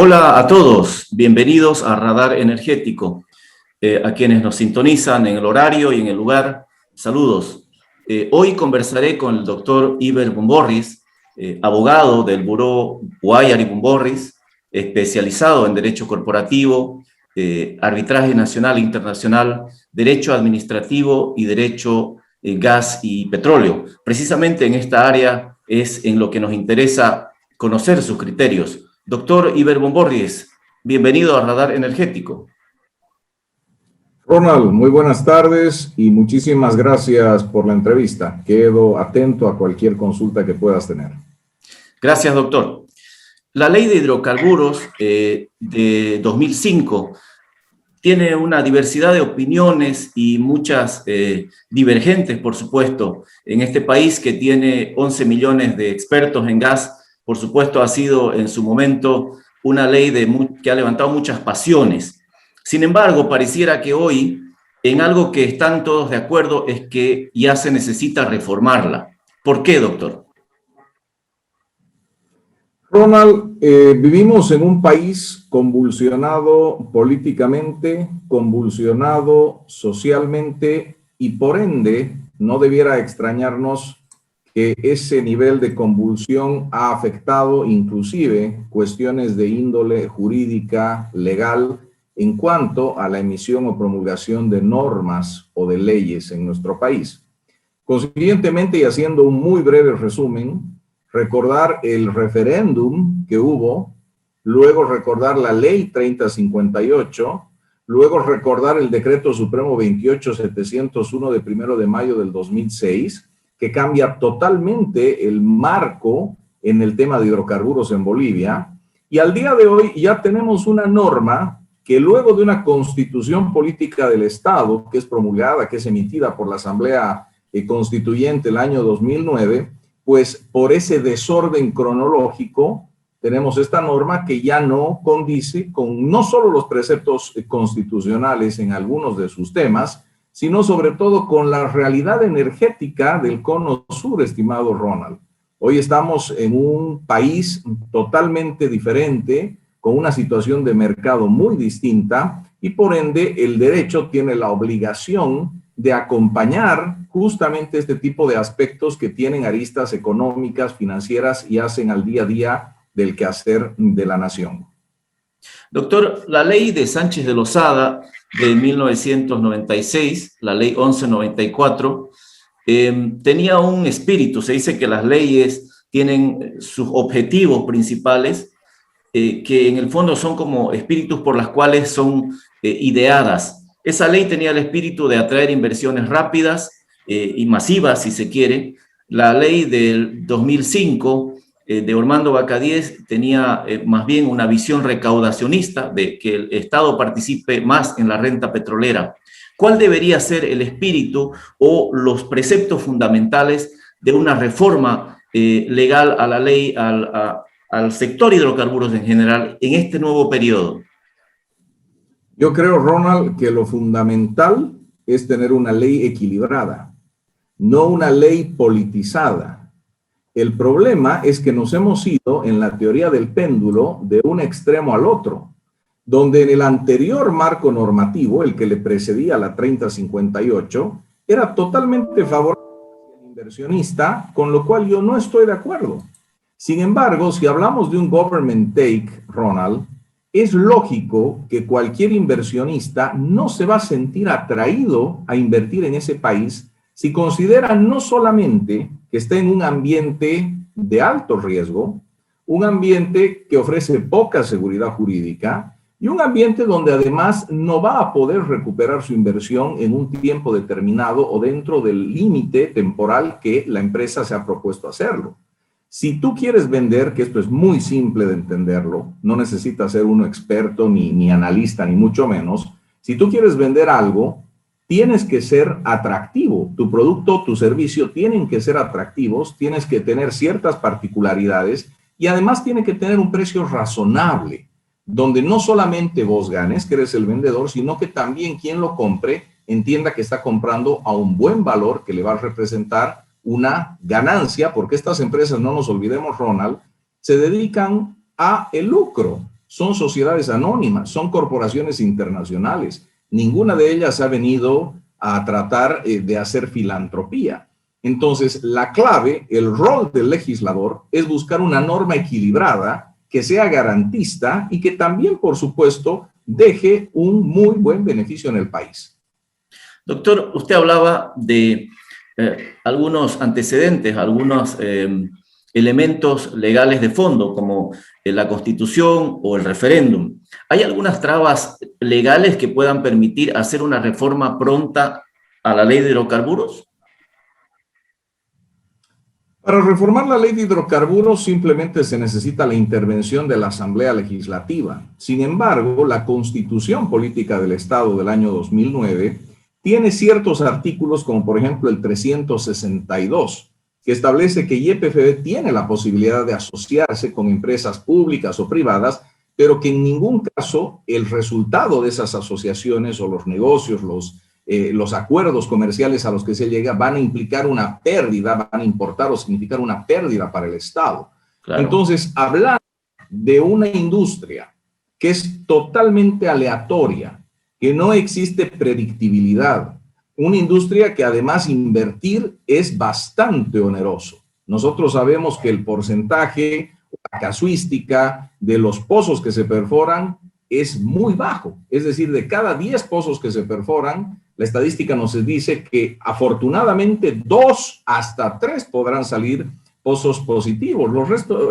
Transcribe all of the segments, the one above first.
Hola a todos, bienvenidos a Radar Energético. A quienes nos sintonizan en el horario y en el lugar, saludos. Hoy conversaré con el doctor Iber Bumborris, abogado del Buró Guayar y Bumborris, especializado en Derecho Corporativo, Arbitraje Nacional e Internacional, Derecho Administrativo y Derecho Gas y Petróleo. Precisamente en esta área es en lo que nos interesa conocer sus criterios. Doctor Iber Bumborris, bienvenido a Radar Energético. Ronald, muy buenas tardes y muchísimas gracias por la entrevista. Quedo atento a cualquier consulta que puedas tener. Gracias, doctor. La Ley de Hidrocarburos de 2005 tiene una diversidad de opiniones y muchas divergentes, por supuesto. En este país que tiene 11 millones de expertos en gas, por supuesto, ha sido en su momento una ley que ha levantado muchas pasiones. Sin embargo, pareciera que hoy, en algo que están todos de acuerdo, es que ya se necesita reformarla. ¿Por qué, doctor? Ronald, vivimos en un país convulsionado políticamente, convulsionado socialmente y por ende no debiera extrañarnos que ese nivel de convulsión ha afectado inclusive cuestiones de índole jurídica, legal, en cuanto a la emisión o promulgación de normas o de leyes en nuestro país. Consiguientemente, y haciendo un muy breve resumen, recordar el referéndum que hubo, luego recordar la ley 3058, luego recordar el decreto supremo 28701 de 1 de mayo del 2006, que cambia totalmente el marco en el tema de hidrocarburos en Bolivia, y al día de hoy ya tenemos una norma que luego de una constitución política del Estado, que es promulgada, que es emitida por la Asamblea Constituyente el año 2009, pues por ese desorden cronológico tenemos esta norma que ya no condice con no solo los preceptos constitucionales en algunos de sus temas, sino sobre todo con la realidad energética del cono sur, estimado Ronald. Hoy estamos en un país totalmente diferente, con una situación de mercado muy distinta, y por ende el derecho tiene la obligación de acompañar justamente este tipo de aspectos que tienen aristas económicas, financieras y hacen al día a día del quehacer de la nación. Doctor, la ley de Sánchez de Lozada de 1996, la ley 1194, tenía un espíritu. Se dice que las leyes tienen sus objetivos principales, que en el fondo son como espíritus por las cuales son ideadas. Esa ley tenía el espíritu de atraer inversiones rápidas y masivas, si se quiere. La ley del 2005 de Ormando Bacadíes tenía más bien una visión recaudacionista de que el Estado participe más en la renta petrolera. ¿Cuál debería ser el espíritu o los preceptos fundamentales de una reforma legal a la ley, al sector hidrocarburos en general en este nuevo periodo? Yo creo, Ronald, que lo fundamental es tener una ley equilibrada, no una ley politizada. El problema es que nos hemos ido en la teoría del péndulo de un extremo al otro, donde en el anterior marco normativo, el que le precedía a la 3058, era totalmente favorable al inversionista, con lo cual yo no estoy de acuerdo. Sin embargo, si hablamos de un government take, Ronald, es lógico que cualquier inversionista no se va a sentir atraído a invertir en ese país si considera no solamente que está en un ambiente de alto riesgo, un ambiente que ofrece poca seguridad jurídica y un ambiente donde además no va a poder recuperar su inversión en un tiempo determinado o dentro del límite temporal que la empresa se ha propuesto hacerlo. Si tú quieres vender, que esto es muy simple de entenderlo, no necesitas ser uno experto ni analista, ni mucho menos. Si tú quieres vender algo, tienes que ser atractivo. Tu producto, tu servicio tienen que ser atractivos, tienes que tener ciertas particularidades y además tiene que tener un precio razonable, donde no solamente vos ganes, que eres el vendedor, sino que también quien lo compre entienda que está comprando a un buen valor que le va a representar una ganancia, porque estas empresas, no nos olvidemos, Ronald, se dedican a el lucro. son sociedades anónimas, son corporaciones internacionales. Ninguna de ellas ha venido a tratar de hacer filantropía. Entonces, la clave, el rol del legislador es buscar una norma equilibrada que sea garantista y que también, por supuesto, deje un muy buen beneficio en el país. Doctor, usted hablaba de algunos antecedentes, algunos elementos legales de fondo, como la Constitución o el referéndum. ¿Hay algunas trabas legales que puedan permitir hacer una reforma pronta a la ley de hidrocarburos? Para reformar la ley de hidrocarburos simplemente se necesita la intervención de la Asamblea Legislativa. Sin embargo, la Constitución Política del Estado del año 2009 tiene ciertos artículos, como por ejemplo el 362, que establece que YPFB tiene la posibilidad de asociarse con empresas públicas o privadas, pero que en ningún caso el resultado de esas asociaciones o los negocios, los acuerdos comerciales a los que se llega van a implicar una pérdida, van a importar o significar una pérdida para el Estado. Claro. Entonces, hablar de una industria que es totalmente aleatoria, que no existe predictibilidad, una industria que además invertir es bastante oneroso. Nosotros sabemos que el porcentaje, la casuística de los pozos que se perforan es muy bajo. Es decir, de cada 10 pozos que se perforan, la estadística nos dice que afortunadamente 2 hasta 3 podrán salir pozos positivos. El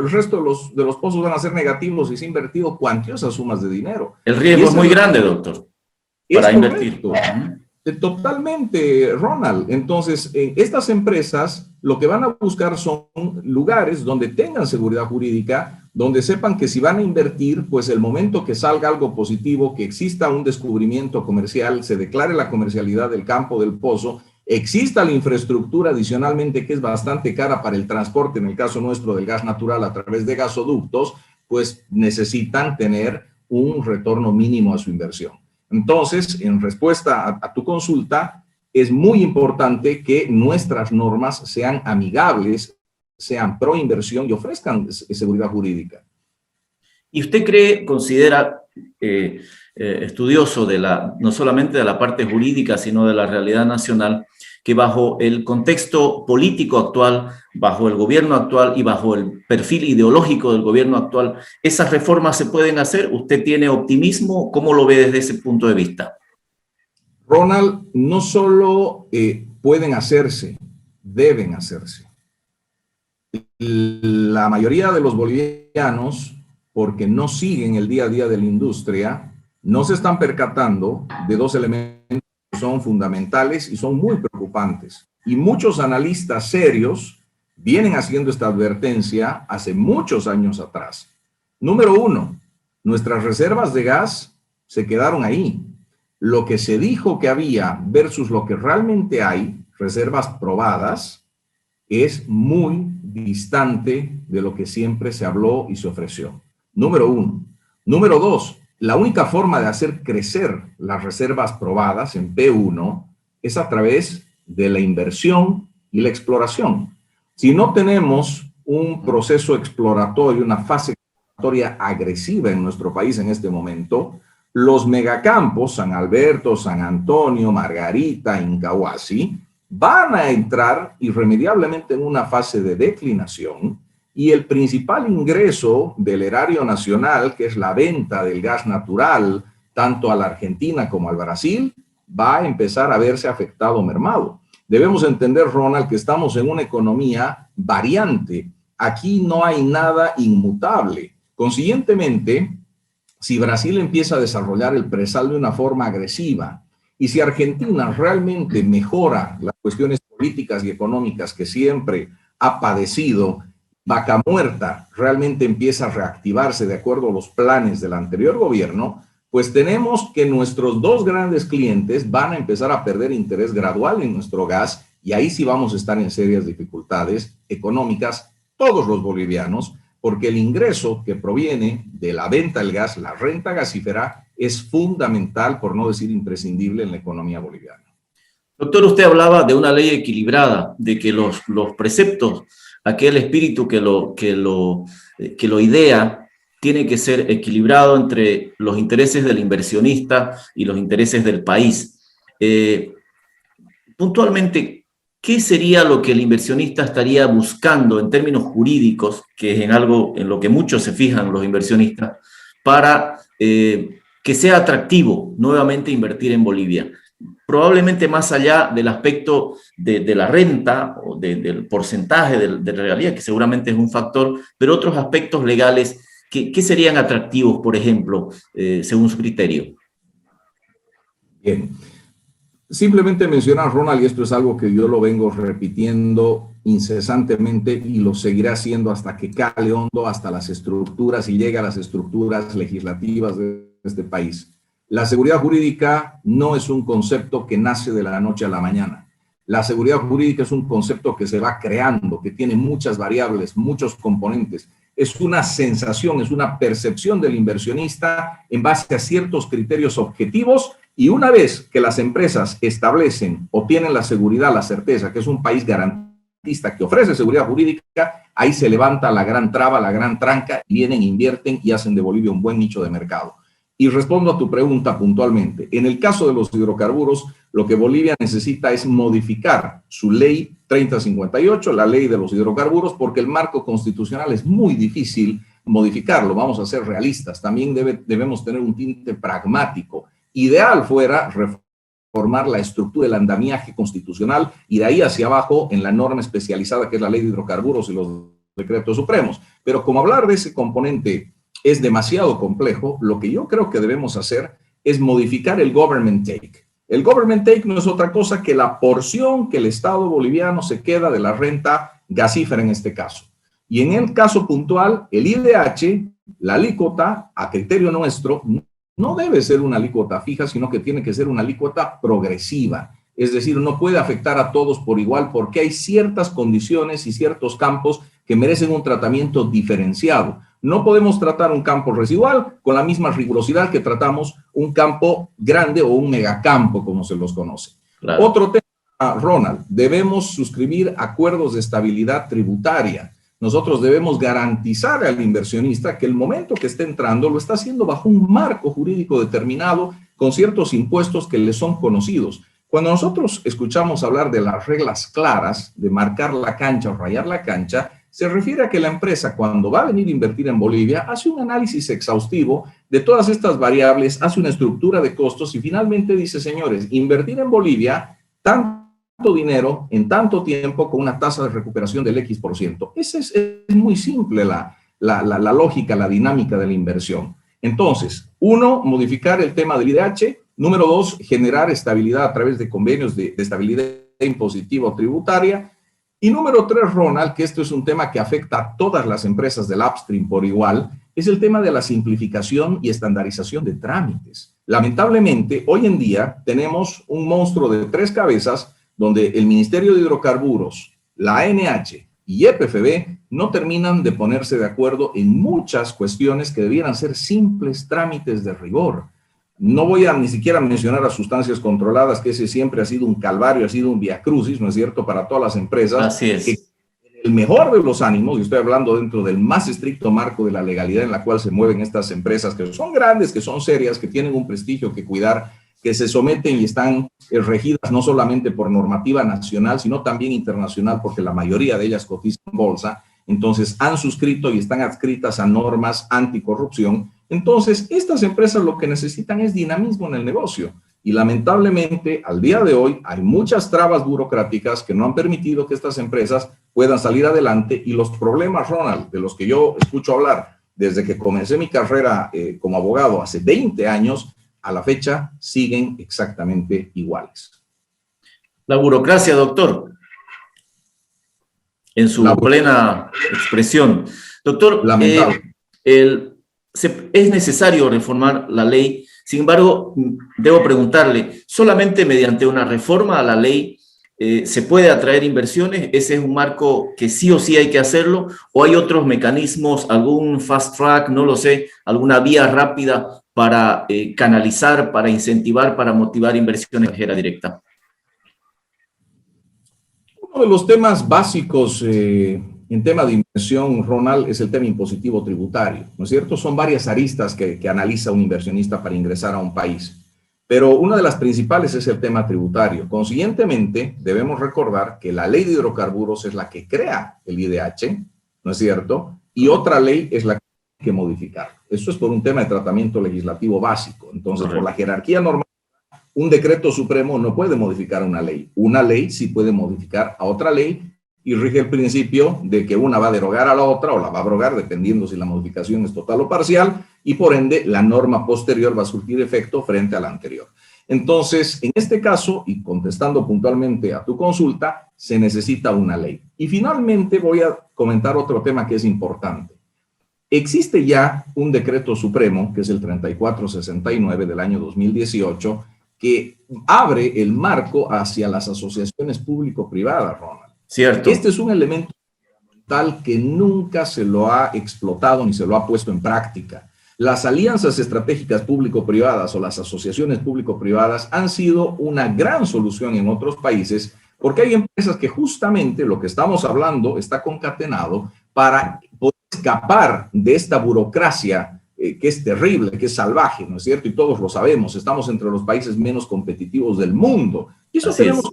resto de los pozos van a ser negativos y se han invertido cuantiosas sumas de dinero. El riesgo es muy grande, doctor, para invertir. Totalmente, Ronald. Entonces, estas empresas lo que van a buscar son lugares donde tengan seguridad jurídica, donde sepan que si van a invertir, pues el momento que salga algo positivo, que exista un descubrimiento comercial, se declare la comercialidad del campo del pozo, exista la infraestructura adicionalmente que es bastante cara para el transporte, en el caso nuestro del gas natural a través de gasoductos, pues necesitan tener un retorno mínimo a su inversión. Entonces, en respuesta a tu consulta, es muy importante que nuestras normas sean amigables, sean pro inversión y ofrezcan seguridad jurídica. ¿Y usted cree, considera, estudioso no solamente de la parte jurídica, sino de la realidad nacional, que bajo el contexto político actual, bajo el gobierno actual y bajo el perfil ideológico del gobierno actual, esas reformas se pueden hacer? ¿Usted tiene optimismo? ¿Cómo lo ve desde ese punto de vista? Ronald, no solo pueden hacerse, deben hacerse. La mayoría de los bolivianos, porque no siguen el día a día de la industria, no se están percatando de dos elementos que son fundamentales y son muy preocupantes. Y muchos analistas serios vienen haciendo esta advertencia hace muchos años atrás. Número uno, nuestras reservas de gas se quedaron ahí. Lo que se dijo que había versus lo que realmente hay, reservas probadas, es muy distante de lo que siempre se habló y se ofreció. Número uno. Número dos, la única forma de hacer crecer las reservas probadas en P1 es a través de la inversión y la exploración. Si no tenemos un proceso exploratorio, una fase exploratoria agresiva en nuestro país en este momento, los megacampos, San Alberto, San Antonio, Margarita, Incahuasi, van a entrar irremediablemente en una fase de declinación y el principal ingreso del erario nacional, que es la venta del gas natural, tanto a la Argentina como al Brasil, va a empezar a verse afectado o mermado. Debemos entender, Ronald, que estamos en una economía variante. Aquí no hay nada inmutable. Consiguientemente, si Brasil empieza a desarrollar el presal de una forma agresiva y si Argentina realmente mejora las cuestiones políticas y económicas que siempre ha padecido, Vaca Muerta realmente empieza a reactivarse de acuerdo a los planes del anterior gobierno, pues tenemos que nuestros dos grandes clientes van a empezar a perder interés gradual en nuestro gas y ahí sí vamos a estar en serias dificultades económicas, todos los bolivianos, porque el ingreso que proviene de la venta del gas, la renta gasífera, es fundamental, por no decir imprescindible, en la economía boliviana. Doctor, usted hablaba de una ley equilibrada, de que los preceptos, aquel espíritu que lo idea, tiene que ser equilibrado entre los intereses del inversionista y los intereses del país. Puntualmente, ¿qué sería lo que el inversionista estaría buscando en términos jurídicos, que es en algo en lo que muchos se fijan los inversionistas, para que sea atractivo nuevamente invertir en Bolivia? Probablemente más allá del aspecto de la renta o del porcentaje de regalía, que seguramente es un factor, pero otros aspectos legales, ¿qué serían atractivos, por ejemplo, según su criterio? Bien. Simplemente mencionar, Ronald, y esto es algo que yo lo vengo repitiendo incesantemente y lo seguiré haciendo hasta que cale hondo hasta las estructuras y llegue a las estructuras legislativas de este país. La seguridad jurídica no es un concepto que nace de la noche a la mañana. La seguridad jurídica es un concepto que se va creando, que tiene muchas variables, muchos componentes. Es una sensación, es una percepción del inversionista en base a ciertos criterios objetivos. Y una vez que las empresas establecen o tienen la seguridad, la certeza que es un país garantista que ofrece seguridad jurídica, ahí se levanta la gran traba, la gran tranca, y vienen, invierten y hacen de Bolivia un buen nicho de mercado. Y respondo a tu pregunta puntualmente. En el caso de los hidrocarburos, lo que Bolivia necesita es modificar su ley 3058, la ley de los hidrocarburos, porque el marco constitucional es muy difícil modificarlo. Vamos a ser realistas. También debemos tener un tinte pragmático. Ideal fuera reformar la estructura del andamiaje constitucional y de ahí hacia abajo en la norma especializada que es la ley de hidrocarburos y los decretos supremos. Pero como hablar de ese componente es demasiado complejo, lo que yo creo que debemos hacer es modificar el government take. El government take no es otra cosa que la porción que el Estado boliviano se queda de la renta gasífera en este caso. Y en el caso puntual, el IDH, la alícuota, a criterio nuestro, no debe ser una alícuota fija, sino que tiene que ser una alícuota progresiva. Es decir, no puede afectar a todos por igual porque hay ciertas condiciones y ciertos campos que merecen un tratamiento diferenciado. No podemos tratar un campo residual con la misma rigurosidad que tratamos un campo grande o un megacampo, como se los conoce. Claro. Otro tema, Ronald, debemos suscribir acuerdos de estabilidad tributaria. Nosotros debemos garantizar al inversionista que el momento que esté entrando lo está haciendo bajo un marco jurídico determinado con ciertos impuestos que le son conocidos. Cuando nosotros escuchamos hablar de las reglas claras, de marcar la cancha o rayar la cancha, se refiere a que la empresa cuando va a venir a invertir en Bolivia hace un análisis exhaustivo de todas estas variables, hace una estructura de costos y finalmente dice, señores, invertir en Bolivia tanto dinero en tanto tiempo con una tasa de recuperación del X%. Esa es muy simple la lógica, la dinámica de la inversión. Entonces, uno, modificar el tema del IDH. Número dos, generar estabilidad a través de convenios de estabilidad impositiva o tributaria. Y número tres, Ronald, que esto es un tema que afecta a todas las empresas del upstream por igual, es el tema de la simplificación y estandarización de trámites. Lamentablemente, hoy en día tenemos un monstruo de tres cabezas donde el Ministerio de Hidrocarburos, la ANH y EPFB no terminan de ponerse de acuerdo en muchas cuestiones que debieran ser simples trámites de rigor. No voy a ni siquiera mencionar las sustancias controladas, que ese siempre ha sido un calvario, ha sido un viacrucis, ¿no es cierto?, para todas las empresas. Así es. Que en el mejor de los ánimos, y estoy hablando dentro del más estricto marco de la legalidad en la cual se mueven estas empresas, que son grandes, que son serias, que tienen un prestigio que cuidar, que se someten y están regidas no solamente por normativa nacional, sino también internacional, porque la mayoría de ellas cotizan en bolsa, entonces han suscrito y están adscritas a normas anticorrupción. Entonces, estas empresas lo que necesitan es dinamismo en el negocio. Y lamentablemente, al día de hoy, hay muchas trabas burocráticas que no han permitido que estas empresas puedan salir adelante. Y los problemas, Ronald, de los que yo escucho hablar desde que comencé mi carrera como abogado hace 20 años, a la fecha siguen exactamente iguales. La burocracia, doctor, en su plena expresión. Doctor, es necesario reformar la ley. Sin embargo, debo preguntarle, ¿solamente mediante una reforma a la ley se puede atraer inversiones? ¿Ese es un marco que sí o sí hay que hacerlo? ¿O hay otros mecanismos, algún fast track, no lo sé, alguna vía rápida para canalizar, para incentivar, para motivar inversión extranjera directa? Uno de los temas básicos en tema de inversión, Ronald, es el tema impositivo tributario, ¿no es cierto? Son varias aristas que analiza un inversionista para ingresar a un país, pero una de las principales es el tema tributario. Consiguientemente, debemos recordar que la ley de hidrocarburos es la que crea el IDH, ¿no es cierto? Y otra ley es la que hay que modificar. Eso es por un tema de tratamiento legislativo básico. Entonces, por la jerarquía normal, un decreto supremo no puede modificar una ley. Una ley sí puede modificar a otra ley y rige el principio de que una va a derogar a la otra o la va a abrogar dependiendo si la modificación es total o parcial y por ende la norma posterior va a surtir efecto frente a la anterior. Entonces, en este caso, y contestando puntualmente a tu consulta, se necesita una ley. Y finalmente voy a comentar otro tema que es importante. Existe ya un decreto supremo, que es el 3469 del año 2018, que abre el marco hacia las asociaciones público-privadas, Ronald. Cierto. Este es un elemento fundamental que nunca se lo ha explotado ni se lo ha puesto en práctica. Las alianzas estratégicas público-privadas o las asociaciones público-privadas han sido una gran solución en otros países porque hay empresas que justamente lo que estamos hablando está concatenado para poder escapar de esta burocracia que es terrible, que es salvaje, ¿no es cierto? Y todos lo sabemos, estamos entre los países menos competitivos del mundo. Y eso tenemos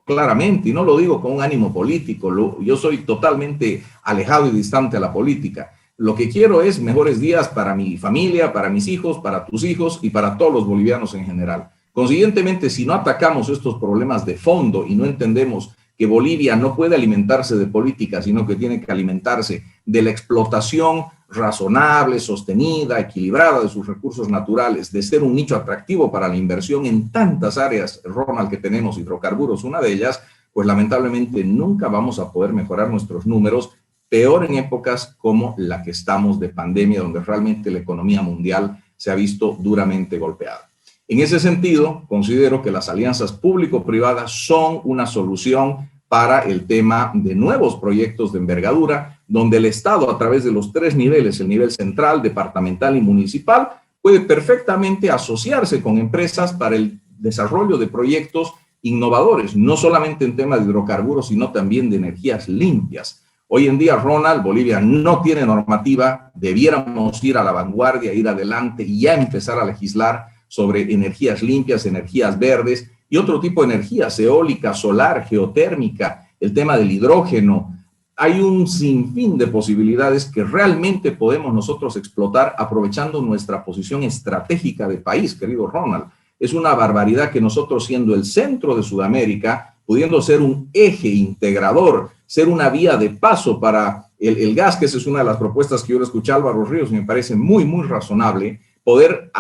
claramente, y no lo digo con un ánimo político, yo soy totalmente alejado y distante a la política. Lo que quiero es mejores días para mi familia, para mis hijos, para tus hijos y para todos los bolivianos en general. Consiguientemente, si no atacamos estos problemas de fondo y no entendemos que Bolivia no puede alimentarse de política, sino que tiene que alimentarse de la explotación razonable, sostenida, equilibrada de sus recursos naturales, de ser un nicho atractivo para la inversión en tantas áreas, Ronald, que tenemos, hidrocarburos, una de ellas, pues lamentablemente nunca vamos a poder mejorar nuestros números, peor en épocas como la que estamos de pandemia, donde realmente la economía mundial se ha visto duramente golpeada. En ese sentido, considero que las alianzas público-privadas son una solución para el tema de nuevos proyectos de envergadura, donde el Estado, a través de los tres niveles, el nivel central, departamental y municipal, puede perfectamente asociarse con empresas para el desarrollo de proyectos innovadores, no solamente en temas de hidrocarburos, sino también de energías limpias. Hoy en día, Ronald, Bolivia no tiene normativa, debiéramos ir a la vanguardia, ir adelante y ya empezar a legislar sobre energías limpias, energías verdes y otro tipo de energías, eólica, solar, geotérmica, el tema del hidrógeno. Hay un sinfín de posibilidades que realmente podemos nosotros explotar aprovechando nuestra posición estratégica de país, querido Ronald. Es una barbaridad que nosotros, siendo el centro de Sudamérica, pudiendo ser un eje integrador, ser una vía de paso para el gas, que esa es una de las propuestas que yo le escuché a Álvaro Ríos y me parece muy, muy razonable, poder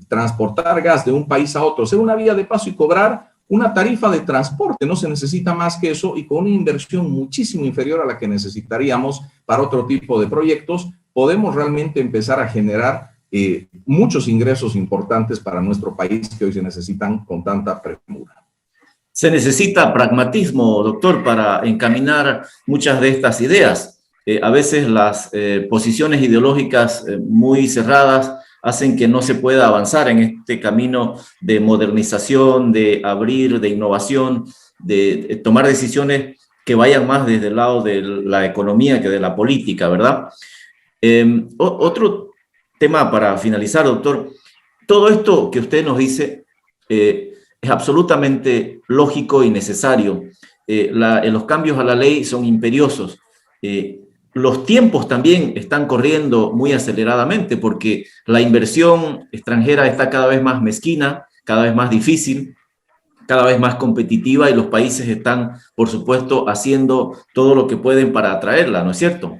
transportar gas de un país a otro, ser una vía de paso y cobrar una tarifa de transporte. No se necesita más que eso y con una inversión muchísimo inferior a la que necesitaríamos para otro tipo de proyectos, podemos realmente empezar a generar muchos ingresos importantes para nuestro país que hoy se necesitan con tanta premura. Se necesita pragmatismo, doctor, para encaminar muchas de estas ideas. A veces las posiciones ideológicas muy cerradas hacen que no se pueda avanzar en este camino de modernización, de abrir, de innovación, de tomar decisiones que vayan más desde el lado de la economía que de la política, ¿verdad? Otro tema para finalizar, doctor. Todo esto que usted nos dice es absolutamente lógico y necesario. Los cambios a la ley son imperiosos. Los tiempos también están corriendo muy aceleradamente porque la inversión extranjera está cada vez más mezquina, cada vez más difícil, cada vez más competitiva y los países están, por supuesto, haciendo todo lo que pueden para atraerla, ¿no es cierto?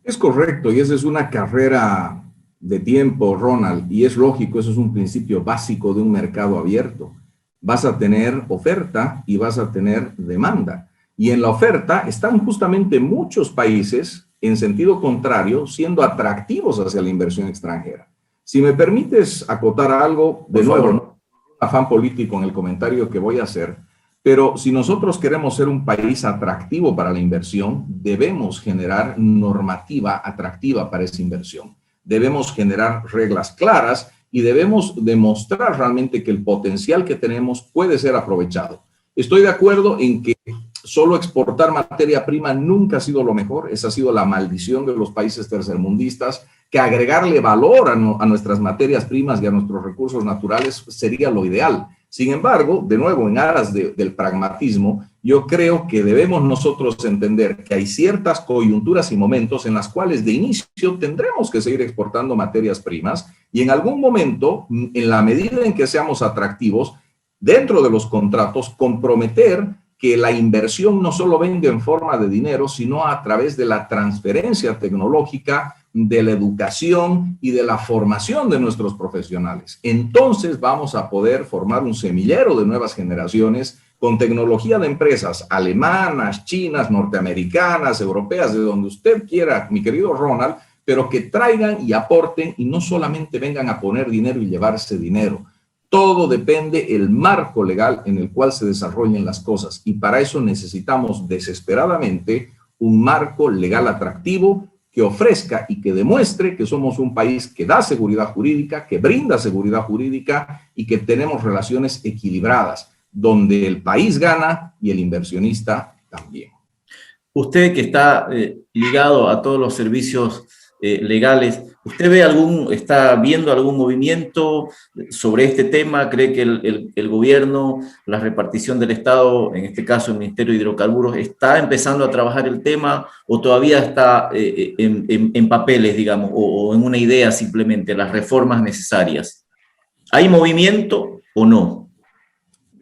Es correcto y esa es una carrera de tiempo, Ronald, y es lógico, eso es un principio básico de un mercado abierto. Vas a tener oferta y vas a tener demanda. Y en la oferta están justamente muchos países, en sentido contrario, siendo atractivos hacia la inversión extranjera. Si me permites acotar algo, de nuevo, no afán político en el comentario que voy a hacer, pero si nosotros queremos ser un país atractivo para la inversión, debemos generar normativa atractiva para esa inversión. Debemos generar reglas claras y debemos demostrar realmente que el potencial que tenemos puede ser aprovechado. Estoy de acuerdo en que solo exportar materia prima nunca ha sido lo mejor. Esa ha sido la maldición de los países tercermundistas, que agregarle valor a nuestras materias primas y a nuestros recursos naturales sería lo ideal. Sin embargo, de nuevo, en aras del pragmatismo, yo creo que debemos nosotros entender que hay ciertas coyunturas y momentos en las cuales de inicio tendremos que seguir exportando materias primas, y en algún momento, en la medida en que seamos atractivos, dentro de los contratos, comprometer que la inversión no solo venga en forma de dinero, sino a través de la transferencia tecnológica, de la educación y de la formación de nuestros profesionales. Entonces vamos a poder formar un semillero de nuevas generaciones con tecnología de empresas alemanas, chinas, norteamericanas, europeas, de donde usted quiera, mi querido Ronald, pero que traigan y aporten y no solamente vengan a poner dinero y llevarse dinero. Todo depende del marco legal en el cual se desarrollen las cosas, y para eso necesitamos desesperadamente un marco legal atractivo que ofrezca y que demuestre que somos un país que da seguridad jurídica, que brinda seguridad jurídica y que tenemos relaciones equilibradas, donde el país gana y el inversionista también. Usted que está ligado a todos los servicios legales, ¿usted está viendo algún movimiento sobre este tema? ¿Cree que el gobierno, la repartición del Estado, en este caso el Ministerio de Hidrocarburos, está empezando a trabajar el tema, o todavía está en papeles, digamos, o en una idea simplemente, las reformas necesarias? ¿Hay movimiento o no?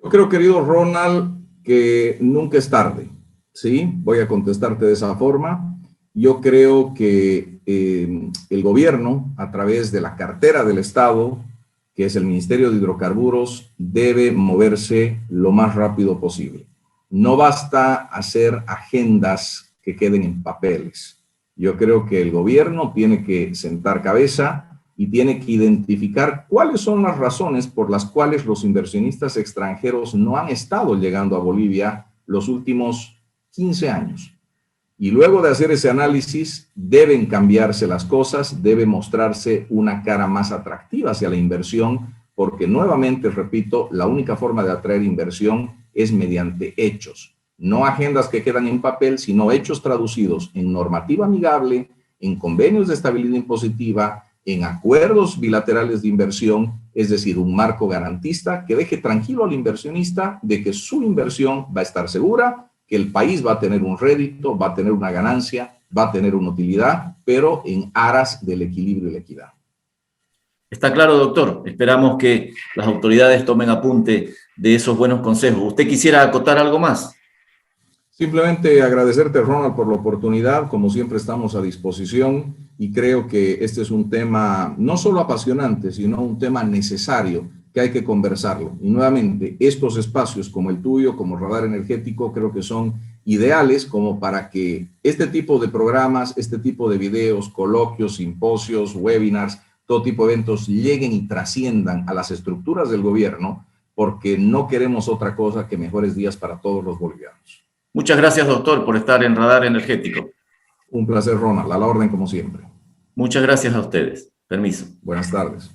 Yo creo, querido Ronald, que nunca es tarde, ¿sí? Voy a contestarte de esa forma. Yo creo que el gobierno, a través de la cartera del Estado, que es el Ministerio de Hidrocarburos, debe moverse lo más rápido posible. No basta hacer agendas que queden en papeles. Yo creo que el gobierno tiene que sentar cabeza y tiene que identificar cuáles son las razones por las cuales los inversionistas extranjeros no han estado llegando a Bolivia los últimos 15 años. Y luego de hacer ese análisis, deben cambiarse las cosas, debe mostrarse una cara más atractiva hacia la inversión, porque nuevamente, repito, la única forma de atraer inversión es mediante hechos. No agendas que quedan en papel, sino hechos traducidos en normativa amigable, en convenios de estabilidad impositiva, en acuerdos bilaterales de inversión, es decir, un marco garantista que deje tranquilo al inversionista de que su inversión va a estar segura, que el país va a tener un rédito, va a tener una ganancia, va a tener una utilidad, pero en aras del equilibrio y la equidad. Está claro, doctor. Esperamos que las autoridades tomen apunte de esos buenos consejos. ¿Usted quisiera acotar algo más? Simplemente agradecerte, Ronald, por la oportunidad. Como siempre, estamos a disposición, y creo que este es un tema no solo apasionante, sino un tema necesario, que hay que conversarlo. Y nuevamente, estos espacios como el tuyo, como Radar Energético, creo que son ideales como para que este tipo de programas, este tipo de videos, coloquios, simposios, webinars, todo tipo de eventos lleguen y trasciendan a las estructuras del gobierno, porque no queremos otra cosa que mejores días para todos los bolivianos. Muchas gracias, doctor, por estar en Radar Energético. Un placer, Ronald. A la orden, como siempre. Muchas gracias a ustedes. Permiso. Buenas tardes.